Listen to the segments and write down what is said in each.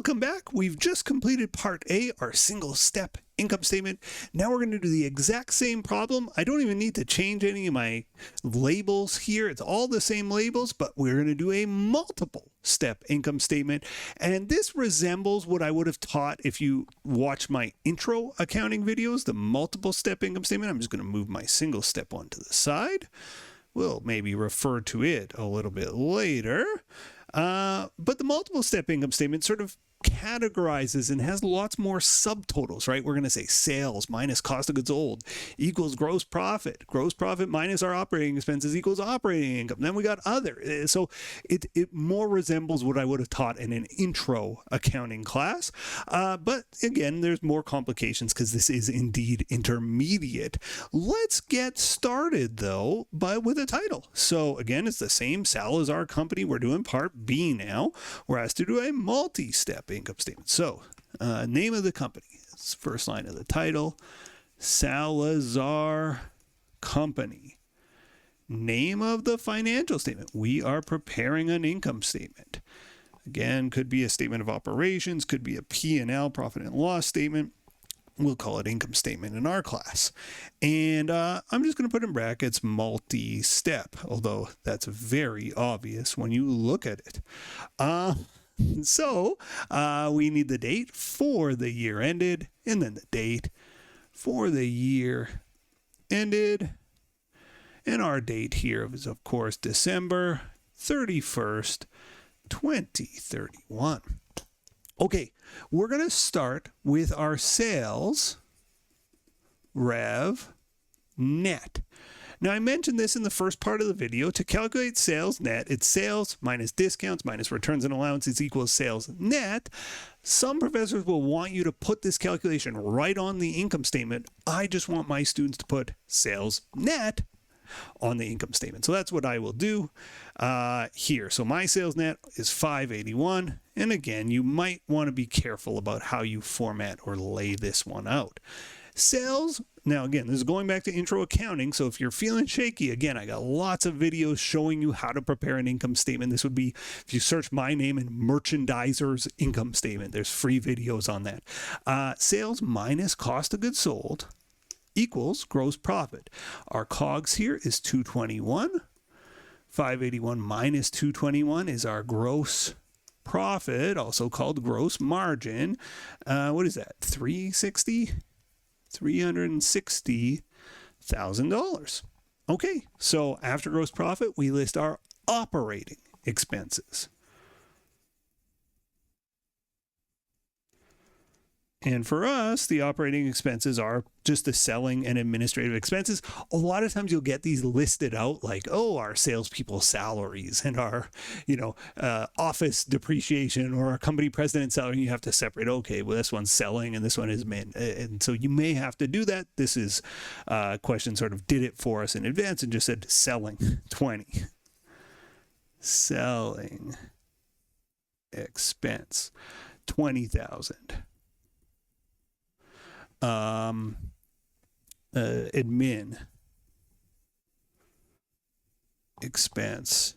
Welcome back. We've just completed part A, our single step income statement. Now we're going to do the exact same problem. I don't even need to change any of my labels here. It's all the same labels, but we're going to do a multiple step income statement. And this resembles what I would have taught if you watch my intro accounting videos, the multiple step income statement. I'm just going to move my single step one to the side. We'll maybe refer to it a little bit later. But the multiple step income statement sort of categorizes and has lots more subtotals, right? We're going to say sales minus cost of goods sold equals gross profit minus our operating expenses equals operating income. Then we got other. So it more resembles what I would have taught in an intro accounting class. But again, there's more complications because this is indeed intermediate. Let's get started though with a title. So again, it's the same Salazar Company. We're doing part B now. We're asked to do a multi-step income statement. So name of the company, it's first line of the title, Salazar Company. Name of the financial statement, we are preparing an income statement. Again, could be a statement of operations, could be a P&L, profit and loss statement. We'll call it income statement in our class. And I'm just going to put in brackets multi-step, although that's very obvious when you look at it. So we need the date for the year ended, and then the date for the year ended. And our date here is, of course, December 31st, 2031. Okay, we're going to start with our sales rev net. Now, I mentioned this in the first part of the video. To calculate sales net, it's sales minus discounts minus returns and allowances equals sales net. Some professors will want you to put this calculation right on the income statement. I just want my students to put sales net on the income statement. So that's what I will do here. So my sales net is 581. And again, you might want to be careful about how you format or lay this one out. Sales, now again, this is going back to intro accounting, so if you're feeling shaky, again, I got lots of videos showing you how to prepare an income statement. This would be, if you search my name in merchandiser's income statement, there's free videos on that. Sales minus cost of goods sold equals gross profit. Our COGS here is 221. 581 minus 221 is our gross profit, also called gross margin. What is that, $360,000. Okay, so after gross profit, we list our operating expenses. And for us, the operating expenses are just the selling and administrative expenses. A lot of times you'll get these listed out like, oh, our salespeople's salaries and our, office depreciation or our company president's salary. You have to separate, okay, well, this one's selling and this one is admin. And so you may have to do that. This is a question sort of did it for us in advance and just said selling 20. Selling expense 20,000. Admin expense.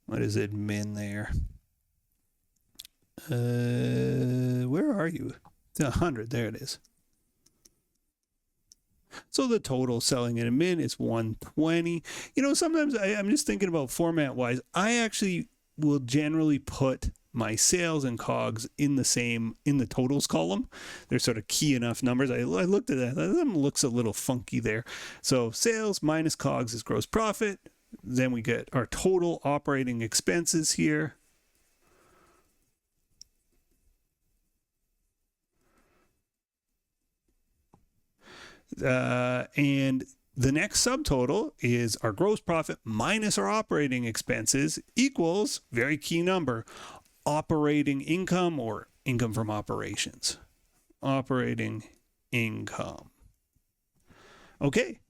What is admin there? Where are you? It's 100. There it is. So the total selling and admin is 120. Sometimes I'm just thinking about format wise. I actually will generally put my sales and COGS in the totals column. They're sort of key enough numbers. I looked at that. That looks a little funky there. So sales minus COGS is gross profit. Then we get our total operating expenses here. And the next subtotal is our gross profit minus our operating expenses equals, very key number, operating income or income from operations. Operating income. Okay.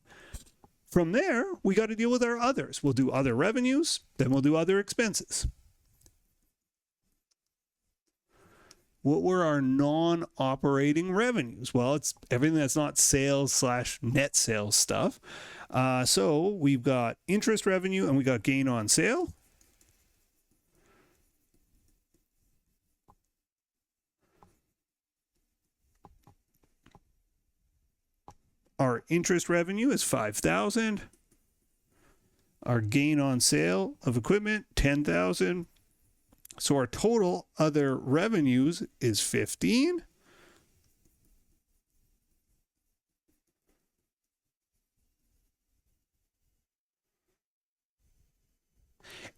From there, we got to deal with our others. We'll do other revenues, then we'll do other expenses. What were our non-operating revenues? Well, it's everything that's not sales / net sales stuff. So we've got interest revenue and we got gain on sale. Our interest revenue is $5,000. Our gain on sale of equipment, $10,000. So our total other revenues is $15,000.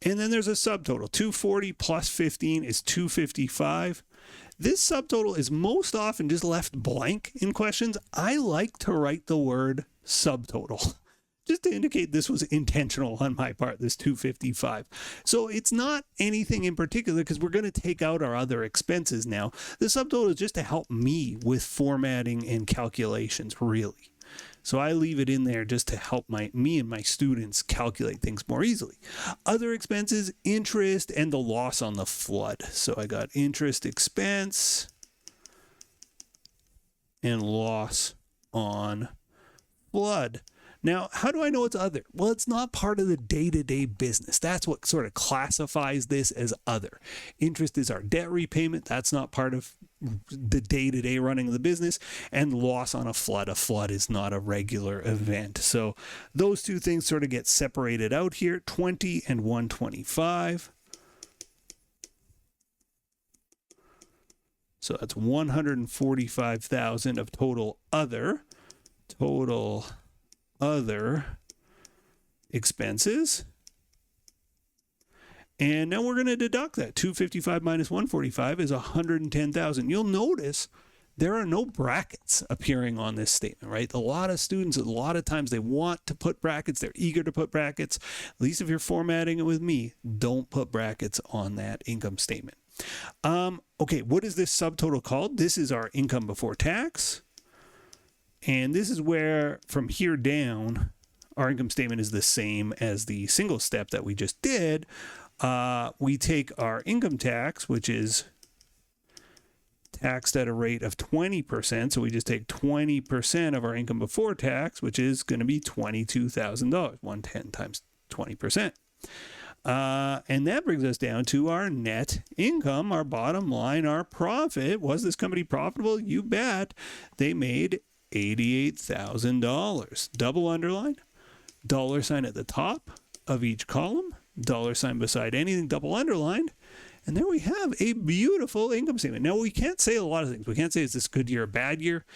And then there's a subtotal. 240 plus 15 is 255. This subtotal is most often just left blank in questions. I like to write the word subtotal just to indicate this was intentional on my part, this 255. So it's not anything in particular because we're going to take out our other expenses now. The subtotal is just to help me with formatting and calculations, really. So I leave it in there just to help me and my students calculate things more easily. Other expenses, interest, and the loss on the flood. So I got interest expense and loss on flood. Now, how do I know it's other? Well, it's not part of the day-to-day business. That's what sort of classifies this as other. Interest is our debt repayment. That's not part of the day-to-day running of the business. And loss on a flood is not a regular event. So those two things sort of get separated out here, 20 and 125. So that's 145,000 of total other expenses. And now we're going to deduct that. 255 minus 145 is 110,000. You'll notice there are no brackets appearing on this statement, right? A lot of students, a lot of times they want to put brackets. They're eager to put brackets. At least if you're formatting it with me, don't put brackets on that income statement. Okay, what is this subtotal called? This is our income before tax. And this is where from here down, our income statement is the same as the single step that we just did. We take our income tax, which is taxed at a rate of 20%. So we just take 20% of our income before tax, which is going to be $22,000, 110 times 20%. And that brings us down to our net income, our bottom line, our profit. Was this company profitable? You bet. They made $88,000. Double underline, dollar sign at the top of each column, dollar sign beside anything double underlined. And there we have a beautiful income statement. Now, we can't say a lot of things. We can't say, is this a good year or a bad year?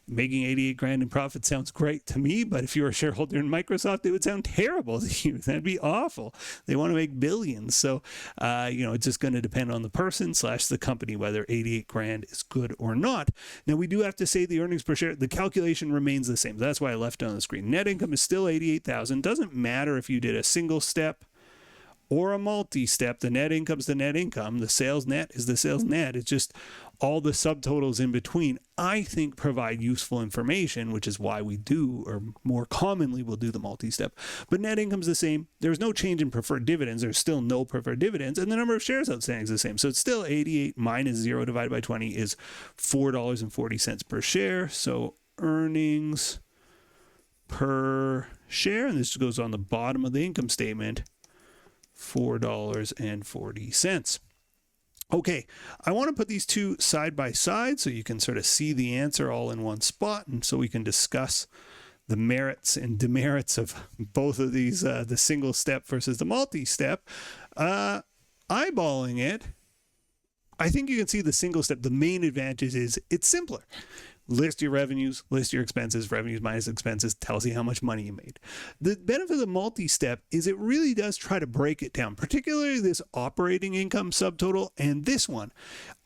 Making 88 grand in profit sounds great to me, but if you're a shareholder in Microsoft, it would sound terrible to you. That'd be awful. They want to make billions. So, it's just going to depend on the person / the company, whether 88 grand is good or not. Now, we do have to say the earnings per share, the calculation remains the same. That's why I left it on the screen. Net income is still 88,000. Doesn't matter if you did a single step or a multi-step. The net income is the net income. The sales net is the sales net. It's just all the subtotals in between, I think, provide useful information, which is why we do, or more commonly we'll do the multi-step. But net income is the same. There's no change in preferred dividends. There's still no preferred dividends. And the number of shares outstanding is the same. So it's still 88 minus 0 divided by 20 is $4.40 per share. So earnings per share, and this goes on the bottom of the income statement, $4.40. Okay, I want to put these two side by side so you can sort of see the answer all in one spot, and so we can discuss the merits and demerits of both of these, the single step versus the multi-step. Eyeballing it, I think you can see the single step. The main advantage is it's simpler. List your revenues, list your expenses, revenues minus expenses, tells you how much money you made. The benefit of the multi-step is it really does try to break it down, particularly this operating income subtotal and this one.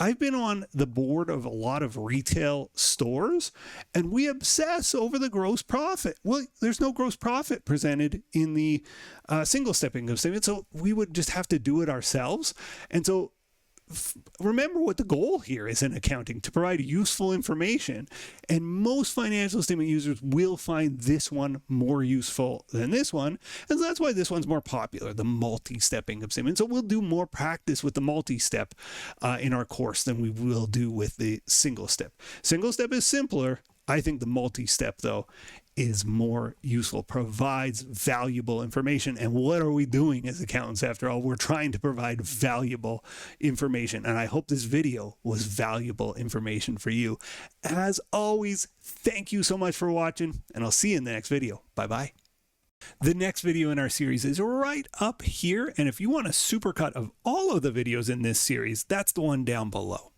I've been on the board of a lot of retail stores, and we obsess over the gross profit. Well, there's no gross profit presented in the single step income statement, so we would just have to do it ourselves. And so remember what the goal here is in accounting, to provide useful information, and most financial statement users will find this one more useful than this one, and so that's why this one's more popular, the multi-step income statement. So we'll do more practice with the multi-step in our course than we will do with the single step. Single step is simpler. I think the multi-step, though, is more useful, provides valuable information. And what are we doing as accountants after all? We're trying to provide valuable information. And I hope this video was valuable information for you. As always, thank you so much for watching, and I'll see you in the next video. Bye-bye. The next video in our series is right up here, and if you want a supercut of all of the videos in this series, that's the one down below.